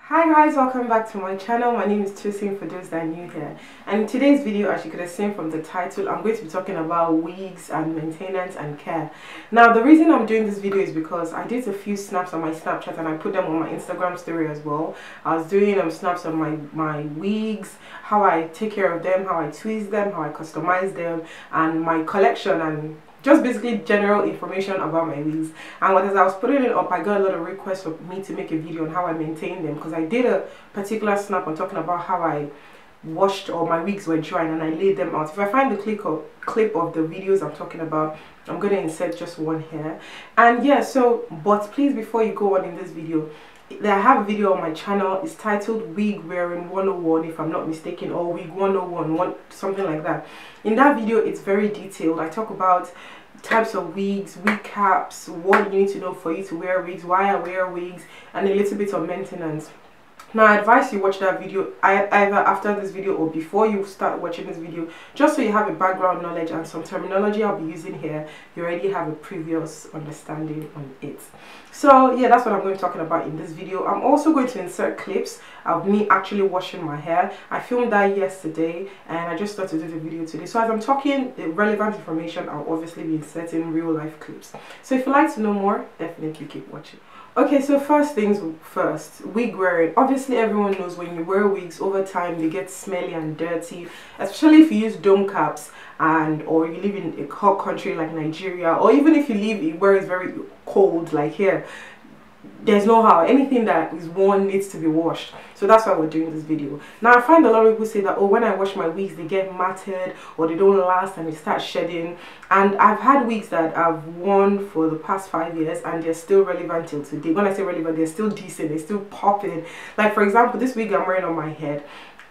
Hi guys, welcome back to my channel. My name is Tosin for those that are new here, and in today's video, as you could have seen from the title, I'm going to be talking about wigs and maintenance and care. Now the reason I'm doing this video is because I did a few snaps on my Snapchat and I put them on my Instagram story as well. I was doing snaps on my wigs, how I take care of them, how I twist them, how I customize them, and my collection, and just basically general information about my wigs. And as I was putting it up, I got a lot of requests for me to make a video on how I maintain them, because I did a particular snap on talking about how I washed or my wigs were drying and I laid them out. If I find the clip of the videos I'm talking about, I'm going to insert just one here. And yeah, so but please, before you go on in this video, I have a video on my channel. It's titled Wig Wearing 101, if I'm not mistaken, or Wig 101, something like that. In that video, it's very detailed. I talk about types of wigs, wig caps, what you need to know for you to wear wigs, why I wear wigs, and a little bit of maintenance. Now I advise you watch that video either after this video or before you start watching this video, just so you have a background knowledge and some terminology I'll be using here. You already have a previous understanding on it. So yeah, that's what I'm going to be talking about in this video. I'm also going to insert clips of me actually washing my hair. I filmed that yesterday and I just started to do the video today. So as I'm talking relevant information, I'll obviously be inserting real life clips. So if you'd like to know more, definitely keep watching. Okay, so first things first, wig wearing. Obviously everyone knows when you wear wigs, over time they get smelly and dirty, especially if you use dome caps or you live in a hot country like Nigeria, or even if you live where it's very cold like here. There's no how, anything that is worn needs to be washed. So that's why we're doing this video. Now I find a lot of people say that, oh, when I wash my wigs they get matted or they don't last and they start shedding. And I've had wigs that I've worn for the past 5 years and they're still relevant till today. When I say relevant, they're still decent, they're still popping. Like for example, this wig I'm wearing on my head,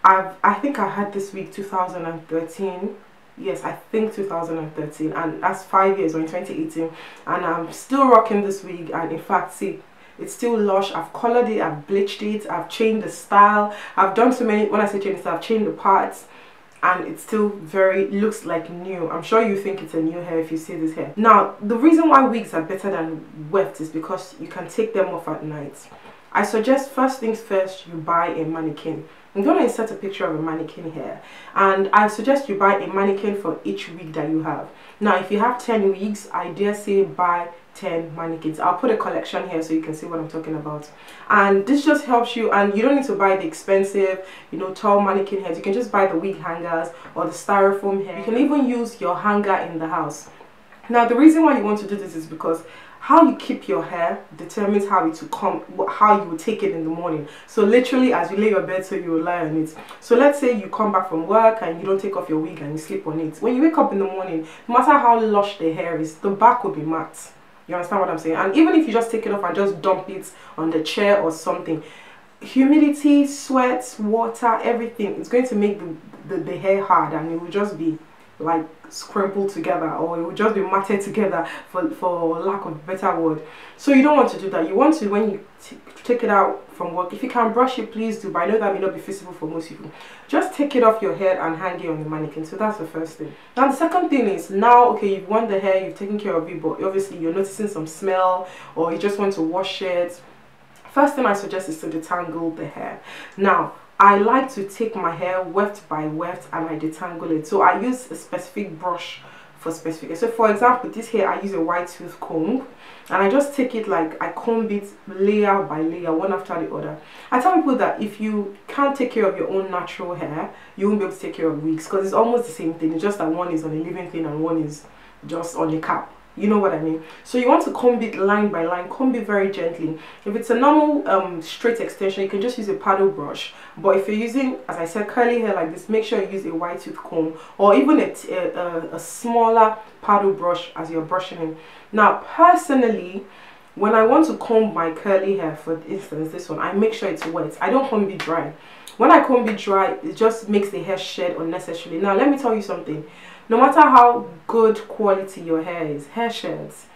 I think I had this wig 2013. Yes, I think 2013, and that's 5 years, or in 2018, and I'm still rocking this wig. And in fact, see, it's still lush. I've colored it, I've bleached it, I've changed the style, I've done so many. When I say change the style, I've changed the parts, and it's still looks like new. I'm sure you think it's a new hair if you see this hair. Now the reason why wigs are better than weft is because you can take them off at night. I suggest, first things first, you buy a mannequin. I'm going to insert a picture of a mannequin here, and I suggest you buy a mannequin for each wig that you have. Now if you have 10 wigs, I dare say buy 10 mannequins. I'll put a collection here so you can see what I'm talking about. And this just helps you, and you don't need to buy the expensive, tall mannequin heads. You can just buy the wig hangers or the styrofoam hair. You can even use your hanger in the house. Now the reason why you want to do this is because how you keep your hair determines how you will take it in the morning. So literally, as you lay your bed, so you will lie on it. So let's say you come back from work and you don't take off your wig and you sleep on it. When you wake up in the morning, no matter how lush the hair is, the back will be matte. You understand what I'm saying? And even if you just take it off and just dump it on the chair or something, humidity, sweat, water, everything, it's going to make the hair hard, and it will just be like scrambled together, or it will just be matted together, for lack of a better word. So you don't want to do that. You want to, when you take it out from work, if you can brush it, please do, but I know that may not be feasible for most people. Just take it off your head and hang it on the mannequin. So that's the first thing. Now the second thing is, now okay, you've worn the hair, you've taken care of it, but obviously you're noticing some smell, or you just want to wash it. First thing I suggest is to detangle the hair. Now I like to take my hair weft by weft and I detangle it. So I use a specific brush for specific. So for example, this hair I use a white tooth comb, and I just take it, like I comb it layer by layer, one after the other. I tell people that if you can't take care of your own natural hair, you won't be able to take care of wigs, because it's almost the same thing. It's just that one is on a living thing and one is just on a cap. You know what I mean? So you want to comb it line by line, comb it very gently. If it's a normal straight extension, you can just use a paddle brush. But if you're using, as I said, curly hair like this, make sure you use a white tooth comb, or even a smaller paddle brush as you're brushing it. Now personally, when I want to comb my curly hair, for instance this one, I make sure it's wet. I don't comb it dry. When I comb it dry, it just makes the hair shed unnecessarily. Now let me tell you something. No matter how good quality your hair is, hair sheds.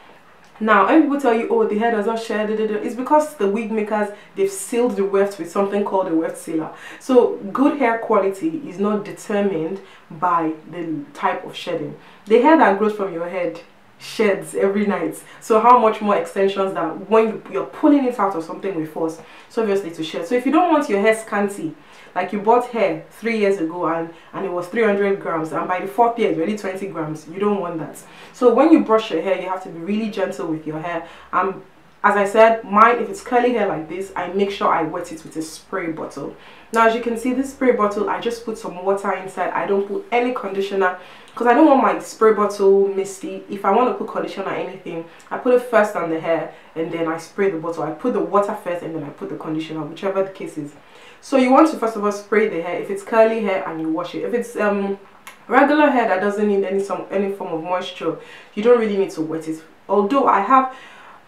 Now, when people tell you, oh, the hair does not shed, it's because the wig makers, they've sealed the weft with something called a weft sealer. So good hair quality is not determined by the type of shedding. The hair that grows from your head sheds every night. So how much more extensions that when you're pulling it out of something with force, so obviously to shed. So if you don't want your hair scanty, like you bought hair 3 years ago and it was 300 grams, and by the 4th year it's already 20 grams, you don't want that. So when you brush your hair, you have to be really gentle with your hair. As I said, mine, if it's curly hair like this, I make sure I wet it with a spray bottle. Now as you can see, this spray bottle, I just put some water inside. I don't put any conditioner because I don't want my spray bottle misty. If I want to put conditioner or anything, I put it first on the hair and then I spray the bottle. I put the water first and then I put the conditioner, whichever the case is. So you want to first of all spray the hair if it's curly hair, and you wash it. If it's regular hair that doesn't need any form of moisture, you don't really need to wet it. Although I have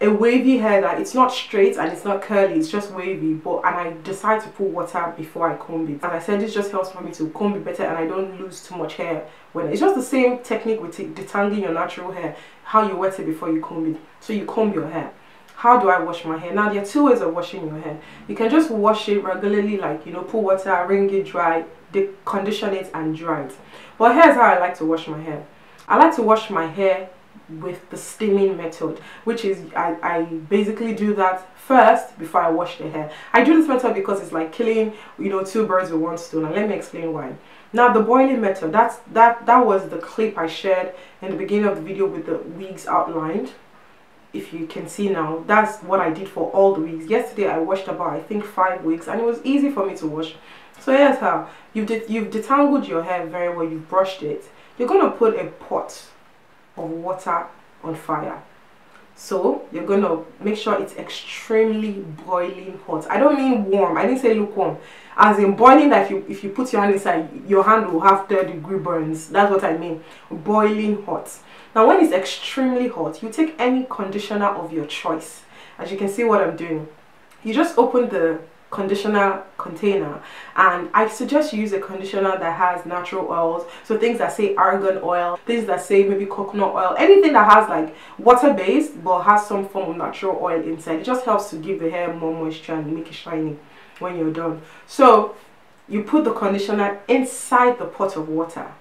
a wavy hair that it's not straight and it's not curly, it's just wavy, and I decide to put water before I comb it. As I said, this just helps for me to comb it better and I don't lose too much hair. When it's just the same technique with detangling your natural hair, how you wet it before you comb it. So you comb your hair. How do I wash my hair? Now there are 2 ways of washing your hair. You can just wash it regularly, like, you know, put water, wring it dry, condition it and dry it. But here's how I like to wash my hair. I like to wash my hair with the steaming method, which is I basically do that first before I wash the hair. I do this method because it's like killing, you know, 2 birds with 1 stone, and let me explain why. Now the boiling method, that was the clip I shared in the beginning of the video with the wigs outlined. If you can see now, that's what I did for all the wigs. Yesterday I washed about, I think, 5 wigs, and it was easy for me to wash. So here's how. You've detangled your hair very well, you've brushed it. You're going to put a pot of water on fire. So you're going to make sure it's extremely boiling hot. I don't mean warm, I didn't say lukewarm. As in boiling, that if you put your hand inside, your hand will have 3rd-degree burns. That's what I mean. Boiling hot. Now when it's extremely hot, you take any conditioner of your choice. As you can see what I'm doing, you just open the conditioner container, and I suggest you use a conditioner that has natural oils, so things that say argan oil, things that say maybe coconut oil, anything that has like water based but has some form of natural oil inside. It just helps to give the hair more moisture and make it shiny when you're done. So you put the conditioner inside the pot of water.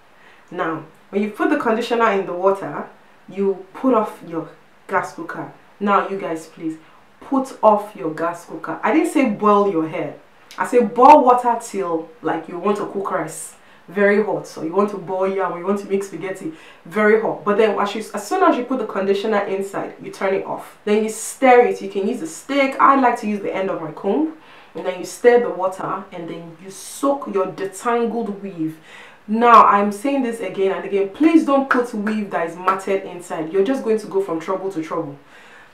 Now when you put the conditioner in the water, you put off your gas cooker. Now you guys, please put off your gas cooker. I didn't say boil your hair. I say boil water till like you want to cook rice, very hot. So you want to boil yam, or you want to make spaghetti, very hot. But then as soon as you put the conditioner inside, you turn it off. Then you stir it. You can use a stick. I like to use the end of my comb. And then you stir the water, and then you soak your detangled weave. Now I'm saying this again and again, please don't put weave that is matted inside. You're just going to go from trouble to trouble.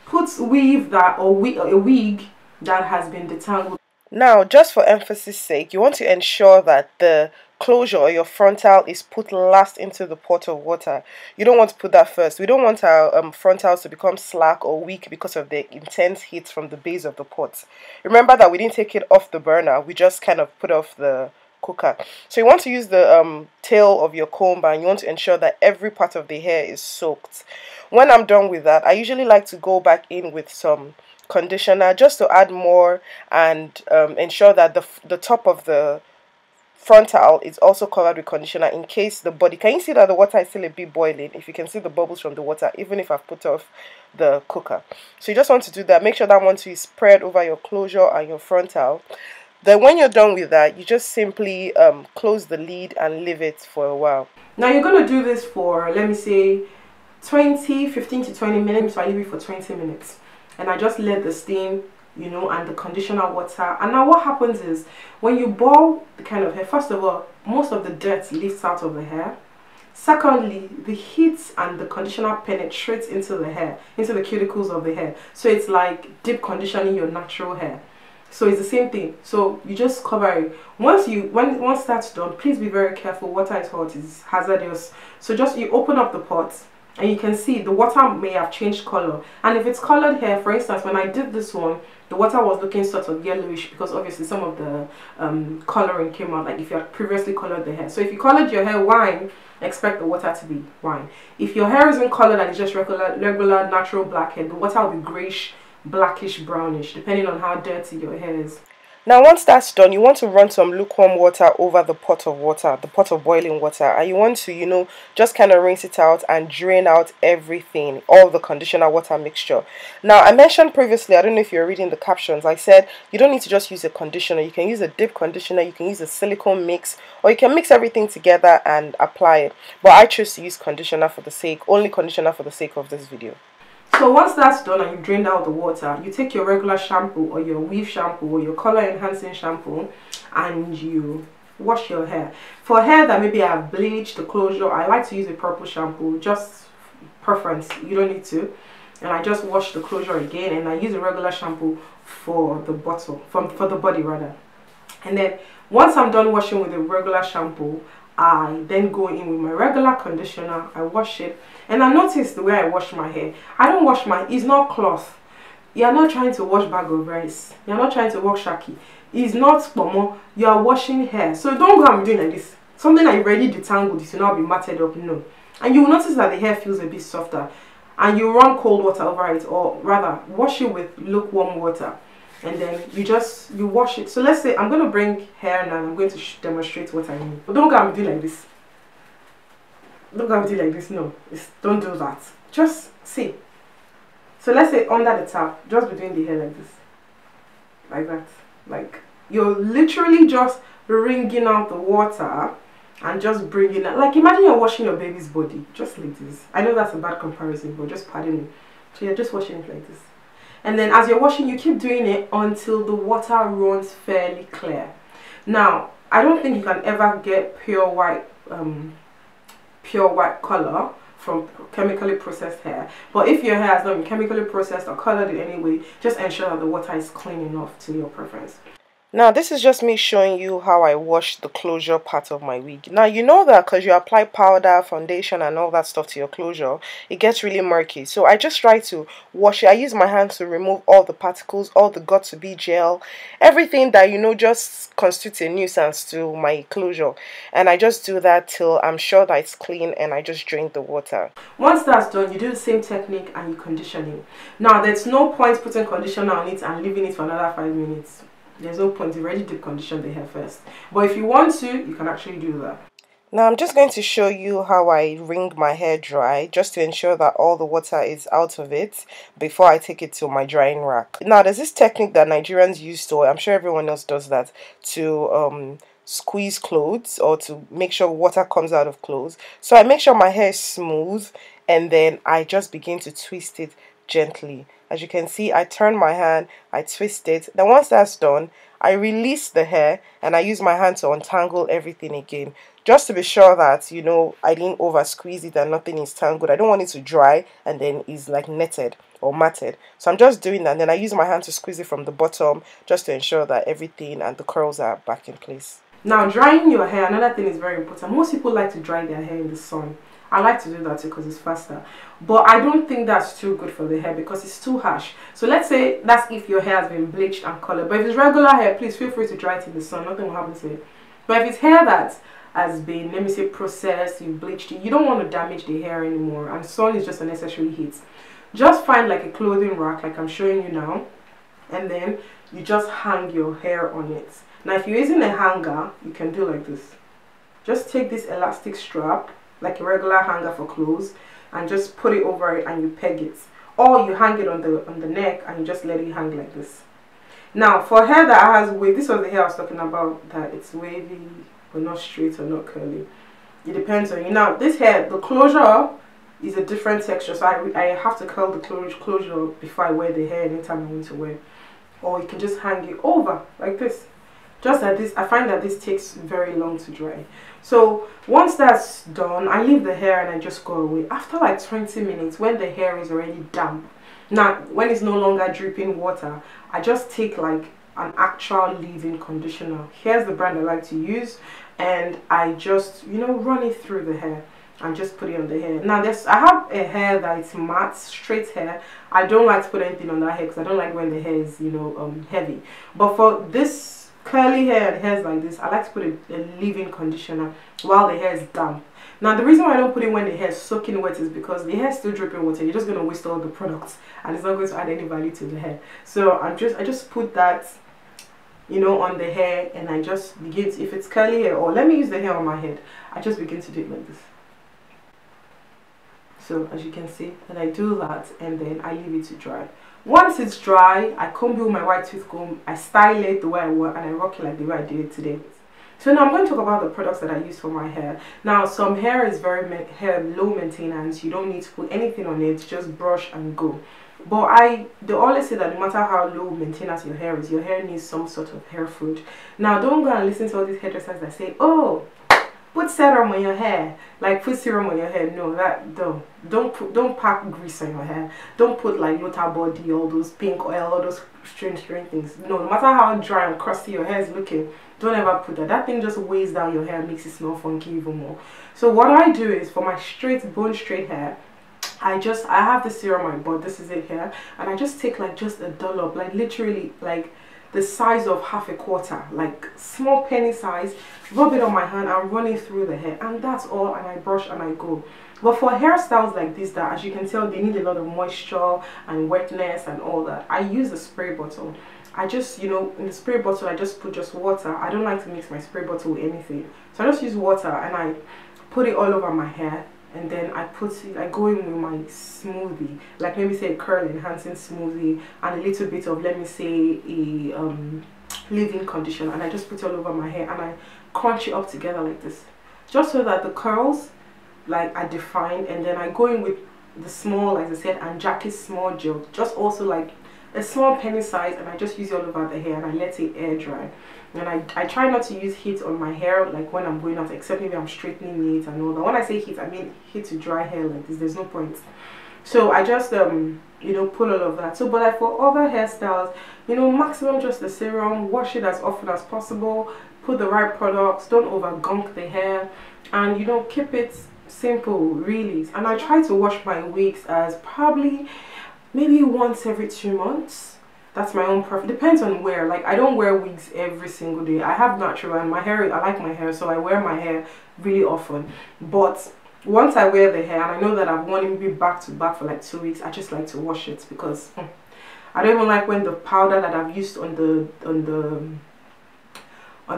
Put weave that, or a wig that has been detangled. Now, just for emphasis sake, you want to ensure that the closure or your frontal is put last into the pot of water. You don't want to put that first. We don't want our frontals to become slack or weak because of the intense heat from the base of the pot. Remember that we didn't take it off the burner. We just kind of put off the cooker. So you want to use the tail of your comb, and you want to ensure that every part of the hair is soaked. When I'm done with that, I usually like to go back in with some conditioner just to add more and ensure that the top of the frontal is also covered with conditioner in case the body. Can you see that the water is still a bit boiling? If you can see the bubbles from the water, even if I've put off the cooker. So you just want to do that. Make sure that one too is spread over your closure and your frontal. Then when you're done with that, you just simply close the lid and leave it for a while. Now you're going to do this for, let me say, 15 to 20 minutes. So I leave it for 20 minutes. And I just let the steam, you know, and the conditioner water. And now what happens is, when you boil the kind of hair, first of all, most of the dirt lifts out of the hair. Secondly, the heat and the conditioner penetrates into the hair, into the cuticles of the hair. So it's like deep conditioning your natural hair. So it's the same thing. So you just cover it. Once that's done, please be very careful. Water is hot, it's hazardous. So just you open up the pot, and you can see the water may have changed color. And if it's colored hair, for instance, when I did this one, the water was looking sort of yellowish because obviously some of the coloring came out, like if you had previously colored the hair. So if you colored your hair wine, expect the water to be wine. If your hair isn't colored and it's just regular natural black hair, the water will be grayish, blackish, brownish, depending on how dirty your hair is. Now once that's done, you want to run some lukewarm water over the pot of water, the pot of boiling water, and you want to, just kind of rinse it out and drain out everything, all the conditioner water mixture. Now I mentioned previously, I don't know if you're reading the captions, I said you don't need to just use a conditioner. You can use a deep conditioner, you can use a silicone mix, or you can mix everything together and apply it. But I chose to use conditioner for the sake, only conditioner for the sake of this video. So once that's done and you drained out the water, you take your regular shampoo or your weave shampoo or your color enhancing shampoo and you wash your hair. For hair that maybe I've bleached the closure, I like to use a purple shampoo, just preference, you don't need to. And I just wash the closure again, and I use a regular shampoo for the bottle, for the body rather. And then once I'm done washing with a regular shampoo, I then go in with my regular conditioner, I wash it, and I notice the way I wash my hair. I don't wash it's not cloth. You're not trying to wash bag of rice. You're not trying to wash shaki. It's not spomo. You are washing hair. So don't go and be doing like this. Something that you already detangled, it will not be matted up, no. And you will notice that the hair feels a bit softer. And you run cold water over it, or rather, wash it with lukewarm water. And then you wash it. So let's say I'm going to bring hair now, and I'm going to demonstrate what I mean. But don't go and do like this. Don't go and do like this, no. Don't do that. Just see. So let's say under the tap, just between the hair like this. Like that. Like, you're literally just wringing out the water and just bringing it. Like, imagine you're washing your baby's body. Just like this. I know that's a bad comparison, but just pardon me. So you're just washing it like this. And then as you're washing, you keep doing it until the water runs fairly clear. Now, I don't think you can ever get pure white color from chemically processed hair. But if your hair has not been chemically processed or colored in any way, just ensure that the water is clean enough to your preference. Now this is just me showing you how I wash the closure part of my wig. Now you know that because you apply powder, foundation and all that stuff to your closure, it gets really murky. So I just try to wash it. I use my hands to remove all the particles, all the got-to-be gel, everything that just constitutes a nuisance to my closure. And I just do that till I'm sure that it's clean, and I just drain the water. Once that's done, you do the same technique and you condition it. Now there's no point putting conditioner on it and leaving it for another 5 minutes. There's no point. You already deep condition the hair first. But if you want to, you can actually do that. Now I'm just going to show you how I wring my hair dry, just to ensure that all the water is out of it before I take it to my drying rack. Now there's this technique that Nigerians use to, I'm sure everyone else does that, to squeeze clothes or to make sure water comes out of clothes. So I make sure my hair is smooth, and then I just begin to twist it gently. As you can see, I turn my hand, I twist it. Then once that's done, I release the hair and I use my hand to untangle everything again, just to be sure that, I didn't over squeeze it and nothing is tangled. I don't want it to dry and then it's like netted or matted. So I'm just doing that, and then I use my hand to squeeze it from the bottom, just to ensure that everything and the curls are back in place. Now drying your hair, another thing is very important. Most people like to dry their hair in the sun. I like to do that too because it's faster, but I don't think that's too good for the hair because it's too harsh. So let's say that's if your hair has been bleached and colored, but if it's regular hair, please feel free to dry it in the sun, nothing will happen to it. But if it's hair that has been, let me say, processed, you've bleached it, you don't want to damage the hair anymore, and sun is just unnecessary heat. Just find like a clothing rack like I'm showing you now, and then you just hang your hair on it. Now if you're using a hanger, you can do like this. Just take this elastic strap, like a regular hanger for clothes, and just put it over it and you peg it, or you hang it on the neck and you just let it hang like this. Now for hair that has wave, this was the hair I was talking about, that it's wavy but not straight or not curly. It depends on you. Now this hair, the closure is a different texture, so I have to curl the closure before I wear the hair anytime I want to wear, or you can just hang it over like this. Just like this. I find that this takes very long to dry. So once that's done, I leave the hair and I just go away. After like 20 minutes, when the hair is already damp, now when it's no longer dripping water, I just take like an actual leave-in conditioner. Here's the brand I like to use, and I just run it through the hair and just put it on the hair. Now I have a hair that is matte, straight hair. I don't like to put anything on that hair because I don't like when the hair is heavy. But for this curly hair and hairs like this, I like to put a leave-in conditioner while the hair is damp. Now the reason why I don't put it when the hair is soaking wet is because the hair is still dripping water. You're just going to waste all the products and it's not going to add any value to the hair. So I just put that you know, on the hair, and I just begin to, if it's curly hair, or let me use the hair on my head, I just begin to do it like this. So as you can see, and I do that, and then I leave it to dry. Once it's dry, I comb it with my white tooth comb, I style it the way I want, and I rock it like the way I did it today. So now I'm going to talk about the products that I use for my hair. Now some hair is very low maintenance, you don't need to put anything on it, just brush and go. But they always say that no matter how low maintenance your hair is, your hair needs some sort of hair food. Now don't go and listen to all these hairdressers that say, oh, put serum on your hair, like put serum on your hair. No, that don't pack grease on your hair. Don't put like Lota body, all those pink oil, all those strange things. No matter how dry and crusty your hair is looking, don't ever put that. That thing just weighs down your hair, makes it smell funky even more. So what I do is, for my straight bone straight hair, I have the serum I bought, this is it here, and I just take like just a dollop, like literally like the size of half a quarter, like small penny size, rub it on my hand and run it through the hair, and that's all, and I brush and I go. But for hairstyles like this, that as you can tell, they need a lot of moisture and wetness and all that, I use a spray bottle. I just, you know, in the spray bottle I just put just water. I don't like to mix my spray bottle with anything, so I just use water and I put it all over my hair. And then I go in with my smoothie, like maybe say a curl enhancing smoothie and a little bit of, let me say, a leave-in conditioner, and I just put it all over my hair and I crunch it up together like this, just so that the curls like are defined. And then I go in with the small, as I said, and Jackie's small gel, just also like a small penny size, and I just use it all over the hair and I let it air dry. And I try not to use heat on my hair like when I'm going out, except maybe I'm straightening it and all that. When I say heat, I mean heat to dry hair like this, there's no point. So I just you know, pull all of that. So but like for other hairstyles, you know, maximum just the serum, wash it as often as possible, put the right products, don't over gunk the hair, and you know, keep it simple really. And I try to wash my wigs as probably maybe once every 2 months. That's my own preference. Depends on where. Like I don't wear wigs every single day. I have natural, and my hair, I like my hair, so I wear my hair really often. But once I wear the hair and I know that I've worn it maybe back to back for like 2 weeks, I just like to wash it, because I don't even like when the powder that I've used on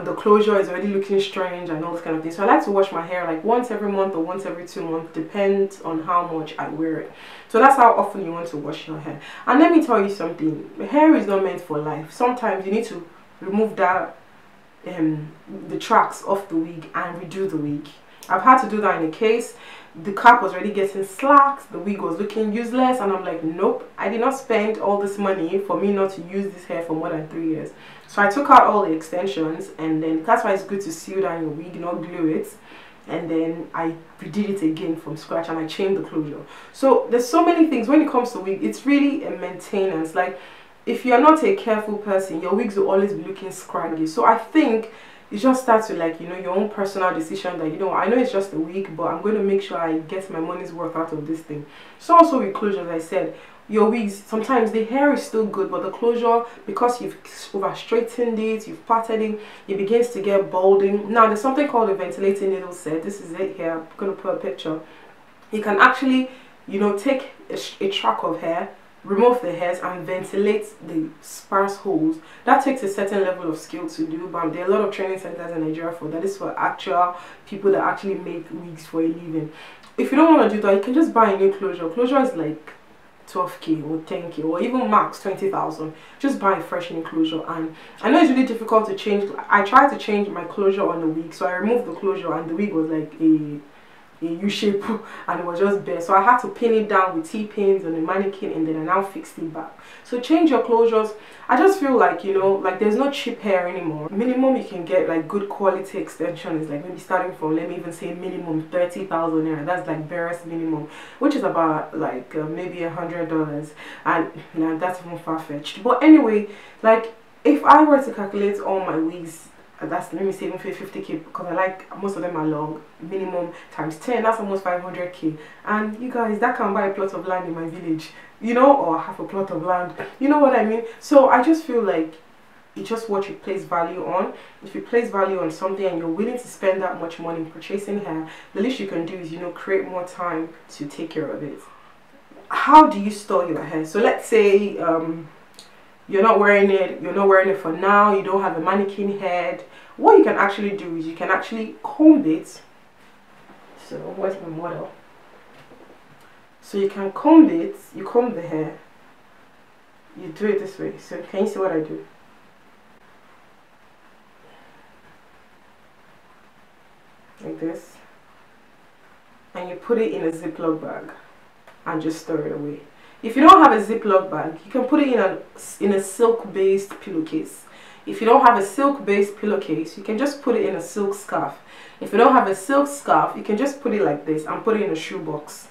the closure is already looking strange and all this kind of thing. So I like to wash my hair like once every month or once every 2 months, depends on how much I wear it. So that's how often you want to wash your hair. And let me tell you something, hair is not meant for life. Sometimes you need to remove that the tracks off the wig and redo the wig. I've had to do that in a case. The cap was already getting slack, the wig was looking useless, and I'm like, nope, I did not spend all this money for me not to use this hair for more than 3 years. So I took out all the extensions, and then that's why it's good to seal down your wig, not glue it. And then I redid it again from scratch, and I changed the closure. So there's so many things when it comes to wig. It's really a maintenance. Like if you're not a careful person, your wigs will always be looking scraggy. So I think it just starts with, like, you know, your own personal decision that, you know, I know it's just a wig, but I'm going to make sure I get my money's worth out of this thing. So also with closure, as I said, your wigs, sometimes the hair is still good, but the closure, because you've over straightened it, you've parted it, it begins to get balding. Now there's something called a ventilating needle set. This is it here. I'm going to put a picture. You can actually, you know, take a track of hair, remove the hairs and ventilate the sparse holes. That takes a certain level of skill to do, but there are a lot of training centers in Nigeria for that. Is for actual people that actually make wigs for a living. If you don't want to do that, you can just buy a new closure. Closure is like 12k or 10k or even max 20,000. Just buy a fresh new closure. And I know it's really difficult to change. I tried to change my closure on the wig, so I removed the closure and the wig was like a U-shape and it was just bare, so I had to pin it down with T-pins on the mannequin, and then I now fixed it back. So change your closures. I just feel like, you know, like there's no cheap hair anymore. Minimum you can get like good quality extension is like maybe starting from, let me even say minimum 30,000 naira. That's like barest minimum, which is about like maybe $100, and you know, that's even far-fetched. But anyway, like if I were to calculate all my wigs, that's, let me say, even 50k, because I like most of them are long, minimum times 10, that's almost 500k. And you guys, that can buy a plot of land in my village, you know, or half a plot of land, you know what I mean? So I just feel like it's just what you place value on. If you place value on something and you're willing to spend that much money purchasing hair, the least you can do is, you know, create more time to take care of it. How do you store your hair? So let's say you're not wearing it for now, you don't have a mannequin head, what you can actually do is you can actually comb it. So where's my model? So you can comb it, you comb the hair, you do it this way. So can you see what I do? Like this. And you put it in a Ziploc bag and just store it away. If you don't have a Ziploc bag, you can put it in a silk-based pillowcase. If you don't have a silk-based pillowcase, you can just put it in a silk scarf. If you don't have a silk scarf, you can just put it like this and put it in a shoebox.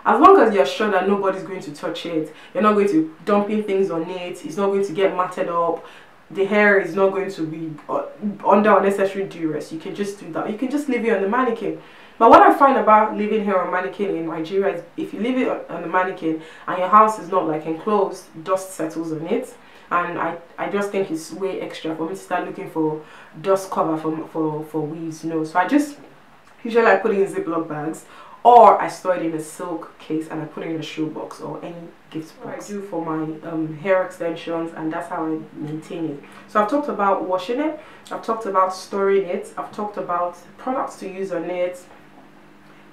As long as you're sure that nobody's going to touch it, you're not going to dumping things on it, it's not going to get matted up, the hair is not going to be under unnecessary duress, you can just do that. You can just leave it on the mannequin. But what I find about leaving hair on mannequin in Nigeria is if you leave it on the mannequin and your house is not like enclosed, dust settles on it. And I just think it's way extra for me to start looking for dust cover for weaves, you know. So usually I put it in Ziploc bags, or I store it in a silk case and I put it in a shoebox or any gift box. I do for my hair extensions, and that's how I maintain it. So I've talked about washing it, I've talked about storing it, I've talked about products to use on it.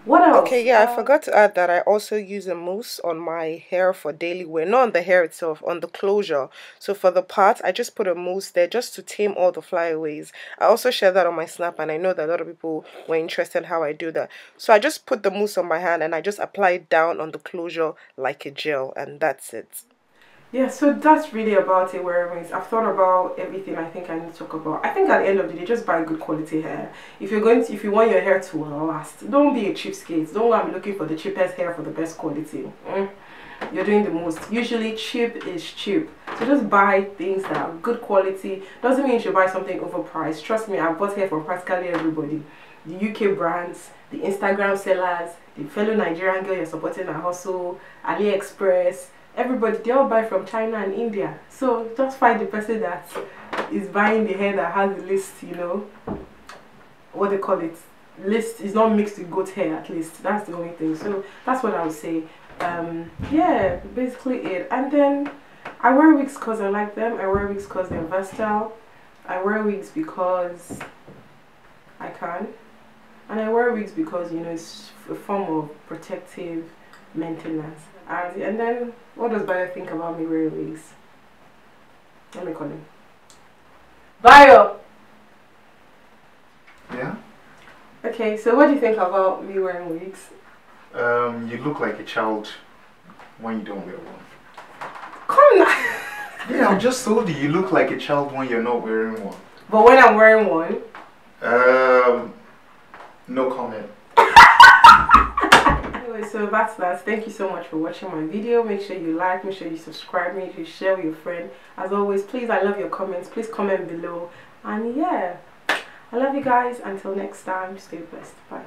What else? Okay, yeah, I forgot to add that I also use a mousse on my hair for daily wear. Not on the hair itself, on the closure. So for the part, I just put a mousse there just to tame all the flyaways. I also share that on my Snap, and I know that a lot of people were interested in how I do that. So I just put the mousse on my hand and I just apply it down on the closure like a gel, and that's it. Yeah, so that's really about it, wearing. I've thought about everything I think I need to talk about. I think at the end of the day, just buy good quality hair. If you want your hair to last, don't be a cheapskate. Don't go and be looking for the cheapest hair for the best quality. You're doing the most. Usually cheap is cheap. So just buy things that are good quality. Doesn't mean you should buy something overpriced. Trust me, I've bought hair from practically everybody. The UK brands, the Instagram sellers, the fellow Nigerian girl you're supporting at hustle, AliExpress. Everybody, they all buy from China and India. So just find the person that is buying the hair that has the list, you know, what they call it, list is not mixed with goat hair, at least. That's the only thing. So that's what I would say. Yeah, basically it. And then I wear wigs because I like them. I wear wigs because they're versatile. I wear wigs because I can. And I wear wigs because, you know, it's a form of protective maintenance. And then, what does Bayo think about me wearing wigs? Let me call him. Bayo! Yeah? Okay, so what do you think about me wearing wigs? You look like a child when you don't wear one. Come on! Yeah, I'm just told you look like a child when you're not wearing one. But when I'm wearing one? No comment. Anyway, so that's that. Thank you so much for watching my video. Make sure you like, make sure you subscribe, make sure you share with your friend. As always, please, I love your comments. Please comment below. And yeah, I love you guys. Until next time, stay blessed. Bye.